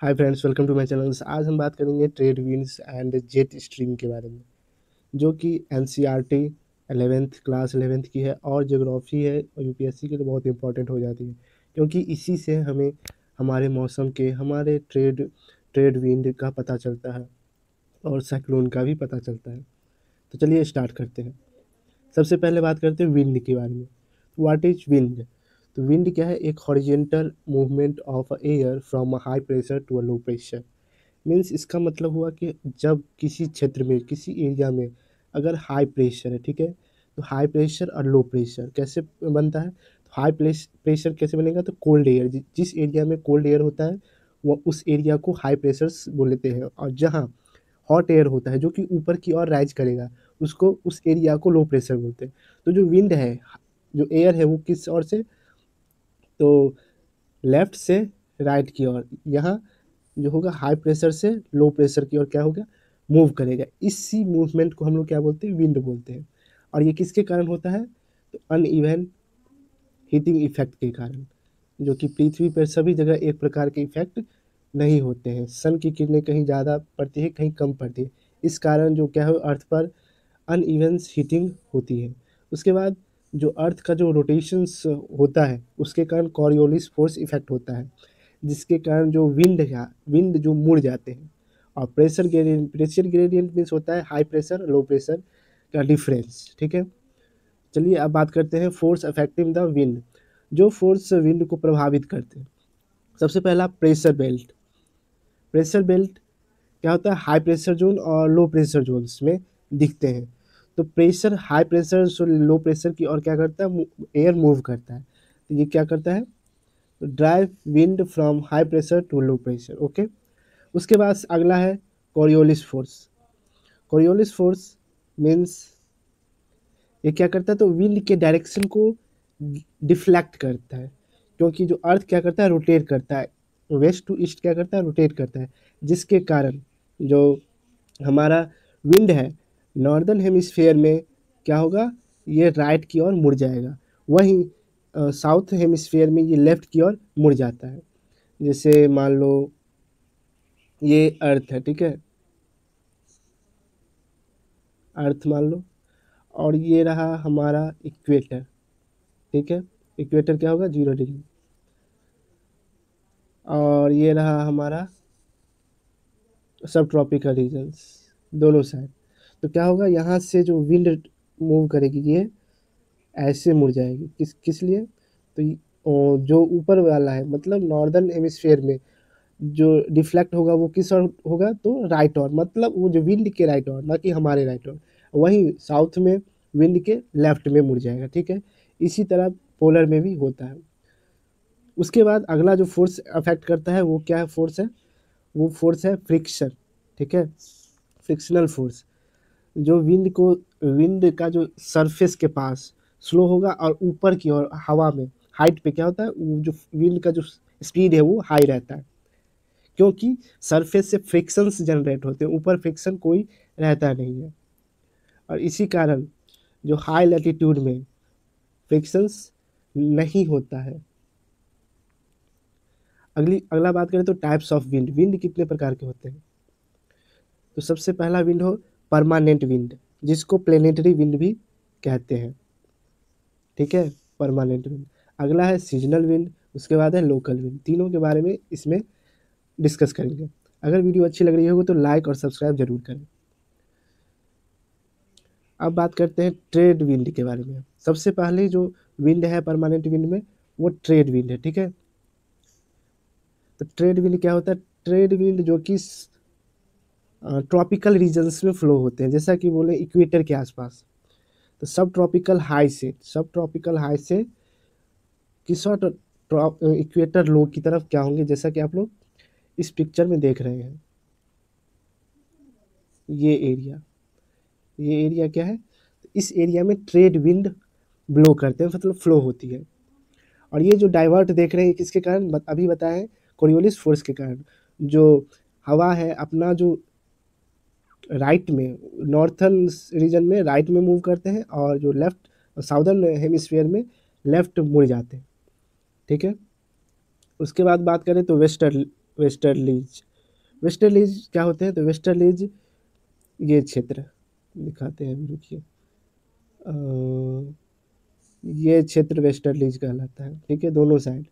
Hi friends, welcome to my channel. आज हम बात करेंगे trade winds and jet stream के बारे में, जो कि एनसीईआरटी 11th क्लास 11th की है और ज्योग्राफी है और यूपीएससी के लिए बहुत इंपॉर्टेंट हो जाती है, क्योंकि इसी से हमें हमारे मौसम के, हमारे ट्रेड विंड का पता चलता है और साइक्लोन का भी पता चलता है। तो चलिए स्टार्ट करते हैं। सबसे पहले बात करते हैं विंड के बारे में। What is wind? तो विंड क्या है? एक horizontal movement of air from a high pressure to a low pressure. Means इसका मतलब हुआ कि जब किसी क्षेत्र में, किसी एरिया में अगर हाई प्रेशर है, ठीक है, तो हाई प्रेशर और लो प्रेशर कैसे बनता है? तो हाई प्रेशर कैसे बनेगा? तो कोल्ड एयर, जिस एरिया में कोल्ड एयर होता है वो उस एरिया को हाई प्रेशर बोलते हैं, और जहाँ हॉट एयर होता है जो कि ऊपर की ओर राइज करेगा उसको, उस एरिया को लो प्रेशर बोलते हैं। तो जो विंड है, जो एयर है, वो किस ओर से? तो लेफ्ट से राइट की ओर, यहाँ जो होगा हाई प्रेशर से लो प्रेशर की ओर क्या होगा? मूव करेगा। इसी मूवमेंट को हम लोग क्या बोलते हैं? विंड बोलते हैं। और ये किसके कारण होता है? तो अनइवन हीटिंग इफेक्ट के कारण, जो कि पृथ्वी पर सभी जगह एक प्रकार के इफेक्ट नहीं होते हैं। सन की किरणें कहीं ज़्यादा पड़ती है, कहीं कम पड़ती है। इस कारण जो क्या है, अर्थ पर अनइवन हीटिंग होती है। उसके बाद जो अर्थ का जो रोटेशंस होता है उसके कारण कॉरियोलिस फोर्स इफेक्ट होता है, जिसके कारण जो विंड जो मुड़ जाते हैं। और प्रेशर ग्रेडियंट मीन्स होता है हाई प्रेशर लो प्रेशर का डिफरेंस। ठीक है, चलिए अब बात करते हैं फोर्स अफेक्टिंग द विंड। जो फोर्स विंड को प्रभावित करते हैं, सबसे पहला प्रेशर बेल्ट। प्रेशर बेल्ट क्या होता है? हाई प्रेशर जोन और लो प्रेशर जोन्स में दिखते हैं। तो प्रेशर हाई प्रेशर से लो प्रेशर की और क्या करता है? एयर मूव करता है। तो ये क्या करता है? Drive wind from high pressure to low pressure. Okay, उसके बाद अगला है Coriolis force. Coriolis force means ये क्या करता है? तो विंड के डायरेक्शन को डिफ्लेक्ट करता है, क्योंकि जो अर्थ क्या करता है? रोटेट करता है, वेस्ट टू ईस्ट क्या करता है? रोटेट करता है, जिसके कारण जो हमारा विंड है नॉर्दर्न हेमिस्फेयर में क्या होगा? ये राइट की ओर मुड़ जाएगा। वहीं साउथ हेमिस्फेयर में ये लेफ्ट की ओर मुड़ जाता है। जैसे मान लो ये अर्थ है, ठीक है, अर्थ मान लो, और ये रहा हमारा इक्वेटर। ठीक है, इक्वेटर क्या होगा? 0 डिग्री। और ये रहा हमारा सब ट्रॉपिकल रीजन्स, दोनों साइड। तो क्या होगा? यहाँ से जो विंड मूव करेगी ये ऐसे मुड़ जाएगी। किस किस लिए? तो जो ऊपर वाला है, मतलब नॉर्दर्न हेमिस्फेयर में जो डिफ्लेक्ट होगा वो किस ओर होगा? तो राइट ओर, मतलब वो जो विंड के राइट ओर, ना कि हमारे राइट ओर। वहीं साउथ में विंड के लेफ्ट में मुड़ जाएगा। ठीक है, इसी तरह पोलर में भी होता है। उसके बाद अगला जो फोर्स अफेक्ट करता है वो क्या है? फोर्स है, वो फोर्स है फ्रिक्शन। ठीक है, फ्रिक्शनल फोर्स, जो विंड का जो सरफेस के पास स्लो होगा और ऊपर की ओर हवा में हाइट पे क्या होता है? वो जो विंड का जो स्पीड है वो हाई रहता है, क्योंकि सरफेस से फ्रिक्शंस जनरेट होते हैं, ऊपर फ्रिक्शन कोई रहता नहीं है। और इसी कारण जो हाई लैटिट्यूड में फ्रिक्शंस नहीं होता है। अगला बात करें तो टाइप्स ऑफ विंड। विंड कितने प्रकार के होते हैं? तो सबसे पहला विंड हो परमानेंट विंड, जिसको प्लेनेटरी विंड भी कहते हैं। ठीक है, परमानेंट विंड। अगला है सीजनल विंड, उसके बाद है लोकल विंड। तीनों के बारे में इसमें डिस्कस करेंगे। अगर वीडियो अच्छी लग रही होगी तो लाइक और सब्सक्राइब जरूर करें। अब बात करते हैं ट्रेड विंड के बारे में। सबसे पहले जो विंड है परमानेंट विंड में, वो ट्रेड विंड है। ठीक है, तो ट्रेड विंड क्या होता है? ट्रेड विंड जो कि ट्रॉपिकल रीजन्स में फ्लो होते हैं, जैसा कि बोले इक्वेटर के आसपास। तो सब ट्रॉपिकल हाई से किस इक्वेटर लो की तरफ क्या होंगे? जैसा कि आप लोग इस पिक्चर में देख रहे हैं, ये एरिया, ये एरिया क्या है? इस एरिया में ट्रेड विंड ब्लो करते हैं, मतलब फ्लो होती है। और ये जो डाइवर्ट देख रहे हैं किसके कारण? अभी बताए हैं, कोरियोलिस फोर्स के कारण। जो हवा है अपना जो राइट में, नॉर्थर्न रीजन में राइट में मूव करते हैं, और जो लेफ्ट साउदर्न हेमिस्फीयर में लेफ्ट मुड़ जाते हैं। ठीक है, उसके बाद बात करें तो वेस्टर्लीज। वेस्टर्लीज क्या होते हैं? तो वेस्टर्लीज ये क्षेत्र दिखाते हैं, रुकिए। अ, ये क्षेत्र वेस्टर्लीज कहलाता है, ठीक है, दोनों साइड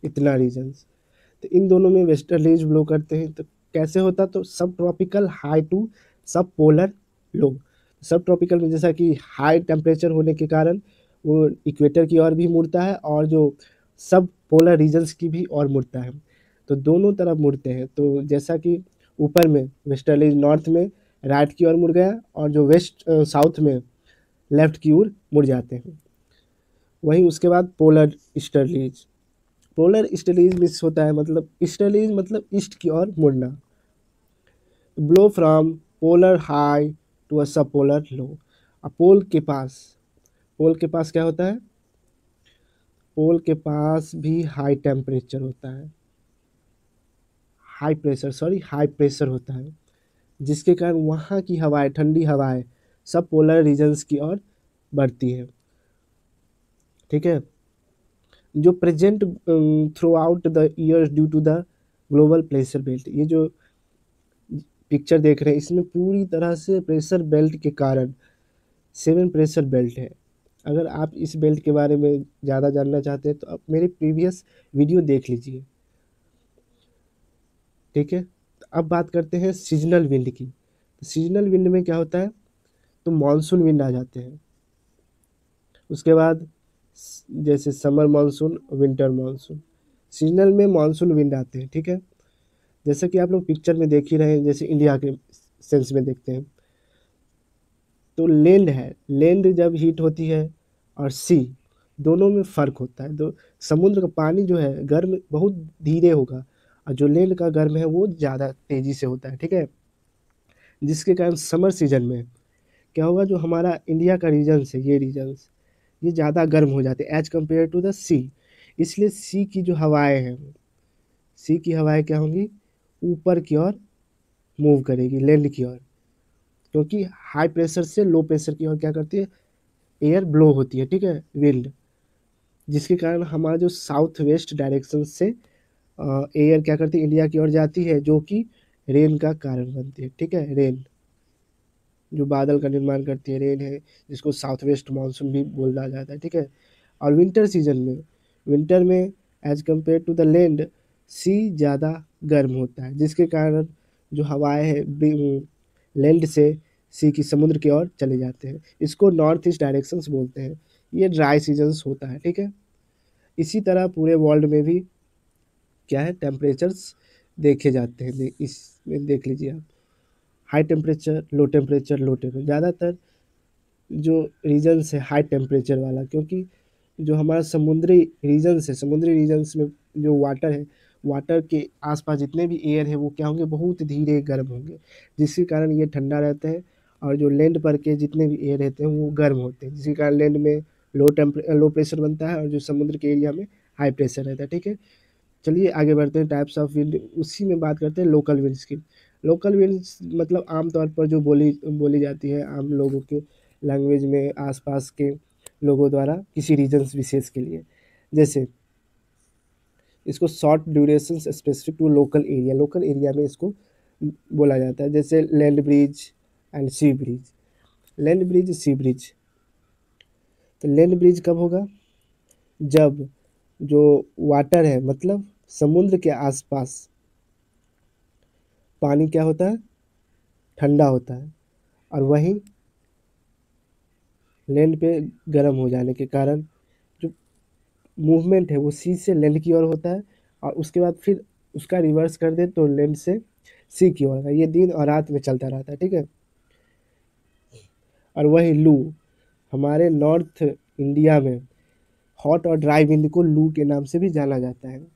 इतना रीजन्स। तो इन दोनों में वेस्टर्लीज ब्लो करते हैं। तो कैसे होता? तो सब ट्रॉपिकल हाई टू सब पोलर लो। सब ट्रॉपिकल में जैसा कि हाई टेम्परेचर होने के कारण वो इक्वेटर की ओर भी मुड़ता है, और जो सब पोलर रीजन्स की भी ओर मुड़ता है। तो दोनों तरफ मुड़ते हैं। तो जैसा कि ऊपर में वेस्टर्लीज नॉर्थ में राइट की ओर मुड़ गया, और जो वेस्ट साउथ में लेफ्ट की ओर मुड़ जाते हैं। वहीं उसके बाद polar easterlies. Polar easterlies miss होता है, मतलब ईस्टर्लीज मतलब ईस्ट की ओर मुड़ना। Blow from polar high to a sub polar लो। अब पोल के पास क्या होता है? पोल के पास भी हाई टेम्परेचर होता है, हाई प्रेशर होता है, जिसके कारण वहाँ की हवाएं, ठंडी हवाएं सब पोलर रीजन्स की ओर बढ़ती है, ठीक है, जो present throughout the years due to the global pressure belt. ये जो पिक्चर देख रहे हैं, इसमें पूरी तरह से प्रेशर बेल्ट के कारण 7 प्रेशर बेल्ट है। अगर आप इस बेल्ट के बारे में ज़्यादा जानना चाहते हैं तो आप मेरे प्रीवियस वीडियो देख लीजिए, ठीक है। तो अब बात करते हैं सीजनल विंड की। तो सीजनल विंड में क्या होता है? तो मानसून विंड आ जाते हैं। उसके बाद जैसे summer monsoon, winter monsoon. Seasonal में मानसून विंड आते हैं, ठीक है। जैसा कि आप लोग पिक्चर में देख ही रहे हैं, जैसे इंडिया के सेंस में देखते हैं, तो लैंड है, लैंड जब हीट होती है और सी, दोनों में फ़र्क होता है। तो समुद्र का पानी जो है गर्म बहुत धीरे होगा, और जो लैंड का गर्म है वो ज़्यादा तेज़ी से होता है, ठीक है। जिसके कारण समर सीजन में क्या होगा? जो हमारा इंडिया का रीजन्स है, ये रीजन्स ये ज़्यादा गर्म हो जाते हैं एज कम्पेयर टू द सी। इसलिए सी की जो हवाएं हैं, सी की हवाएं क्या होंगी? ऊपर की ओर मूव करेगी, लैंड की ओर, क्योंकि हाई प्रेशर से लो प्रेशर की ओर क्या करती है? एयर ब्लो होती है, ठीक है, विंड। जिसके कारण हमारा जो साउथ वेस्ट डायरेक्शन से एयर क्या करती है? इंडिया की ओर जाती है, जो कि रेन का कारण बनती है, ठीक है। रेन जो बादल का निर्माण करती है, रेन है, जिसको साउथ वेस्ट मानसून भी बोला जाता है, ठीक है। और विंटर में as compared to the land sea ज़्यादा गर्म होता है, जिसके कारण जो हवाएं हैं लैंड से सी की समुद्र की ओर चले जाते हैं। इसको नॉर्थ ईस्ट डायरेक्शंस बोलते हैं। ये ड्राई सीजन्स होता है, ठीक है। इसी तरह पूरे वर्ल्ड में भी क्या है? टेम्परेचर्स देखे जाते हैं। इसमें देख लीजिए आप, हाई टेम्परेचर, लो टेम्परेचर, ज़्यादातर जो रीजन्स है हाई टेम्परेचर वाला, क्योंकि जो हमारा समुद्री रीजन्स में जो वाटर है, वाटर के आसपास जितने भी एयर है वो क्या होंगे? बहुत धीरे गर्म होंगे, जिसके कारण ये ठंडा रहता है। और जो लैंड पर के जितने भी एयर रहते हैं वो गर्म होते हैं, जिसके कारण लैंड में लो प्रेशर बनता है, और जो समुद्र के एरिया में हाई प्रेशर रहता है, ठीक है। चलिए आगे बढ़ते हैं, टाइप्स ऑफ विंड, उसी में बात करते हैं लोकल विंड्स की। लोकल विंड्स मतलब आमतौर पर जो बोली बोली जाती है आम लोगों के लैंग्वेज में, आसपास के लोगों द्वारा किसी रीजन्स विशेष के लिए। जैसे इसको short duration specific to local area में इसको बोला जाता है। जैसे land breeze and sea breeze. Land breeze, sea breeze. तो लैंड ब्रिज कब होगा? जब जो वाटर है, मतलब समुद्र के आसपास पानी क्या होता है? ठंडा होता है, और वहीं लैंड पे गर्म हो जाने के कारण जो मूवमेंट है वो सी से लैंड की ओर होता है, और उसके बाद फिर उसका रिवर्स कर दे तो लैंड से सी की ओर। ये दिन और रात में चलता रहता है, ठीक है। और वही लू, हमारे नॉर्थ इंडिया में हॉट और ड्राई विंड को लू के नाम से भी जाना जाता है।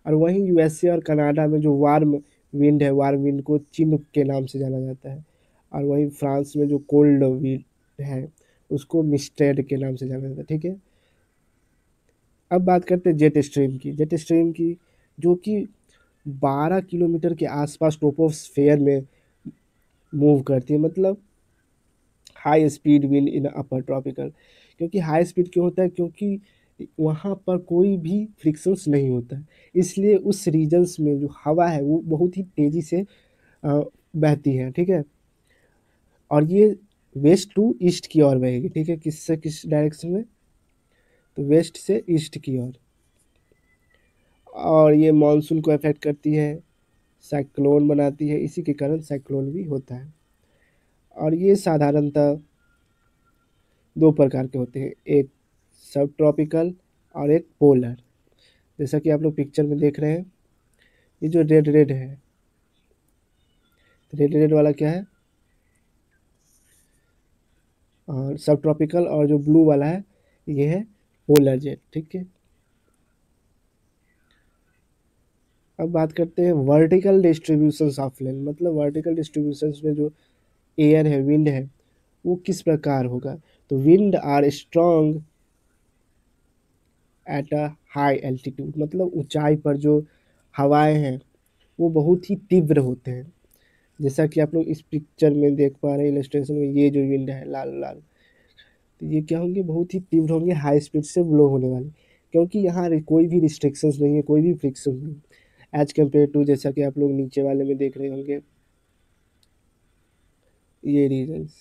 और वहीं यूएसए और कनाडा में जो वार्म विंड को चिनूक के नाम से जाना जाता है। और वहीं फ्रांस में जो कोल्ड विंड है उसको मिस्टेड के नाम से जाना जाता है, ठीक है। अब बात करते हैं जेट स्ट्रीम की, जो कि 12 किलोमीटर के आसपास ट्रोपोस्फेयर में मूव करती है, मतलब high speed wind in upper tropical. क्योंकि हाई स्पीड क्यों होता है? क्योंकि वहाँ पर कोई भी फ्रिक्शंस नहीं होता है, इसलिए उस रीजन्स में जो हवा है वो बहुत ही तेज़ी से बहती है, ठीक है। और ये वेस्ट टू ईस्ट की ओर बहेगी, ठीक है। किससे किस डायरेक्शन में? तो वेस्ट से ईस्ट की ओर। और ये मानसून को अफेक्ट करती है, साइक्लोन बनाती है, इसी के कारण साइक्लोन भी होता है। और ये साधारणतः दो प्रकार के होते हैं, एक सब ट्रॉपिकल और एक पोलर। जैसा कि आप लोग पिक्चर में देख रहे हैं, ये जो रेड रेड है, रेड रेड वाला क्या है? और सब ट्रॉपिकल, और जो ब्लू वाला है ये है पोलर जेट, ठीक है। अब बात करते हैं वर्टिकल डिस्ट्रीब्यूशन ऑफ लेन, मतलब वर्टिकल डिस्ट्रीब्यूशन में जो एयर है, विंड है, वो किस प्रकार होगा? तो wind are strong at a high altitude, मतलब ऊंचाई पर जो हवाएं हैं वो बहुत ही तीव्र होते हैं। जैसा कि आप लोग इस पिक्चर में देख पा रहे हैं, इलस्ट्रेशन में, ये जो विंड है लाल लाल, तो ये क्या होंगे? बहुत ही तीव्र होंगे, हाई स्पीड से ब्लो होने वाले, क्योंकि यहाँ कोई भी रिस्ट्रिक्शंस नहीं है, कोई भी फ्रिक्शन नहीं एज कम्पेयर टू, जैसा कि आप लोग नीचे वाले में देख रहे होंगे, ये रीजन्स,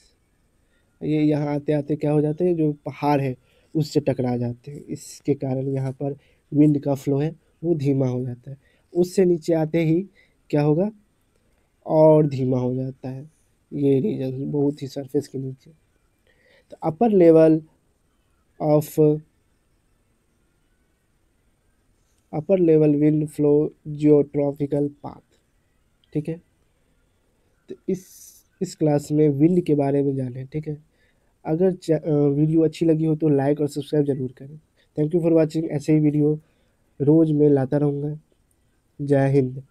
ये यहाँ आते आते क्या हो जाते हैं, जो पहाड़ है उससे टकरा जाते हैं, इसके कारण यहाँ पर विंड का फ्लो है वो धीमा हो जाता है। उससे नीचे आते ही क्या होगा? और धीमा हो जाता है, ये रीजन बहुत ही सरफेस के नीचे। तो upper level of upper level wind flow geotropical path, ठीक है। तो इस क्लास में विंड के बारे में जाने, ठीक है। अगर वीडियो अच्छी लगी हो तो लाइक और सब्सक्राइब जरूर करें। Thank you for watching. ऐसे ही वीडियो रोज़ मैं लाता रहूँगा। जय हिंद।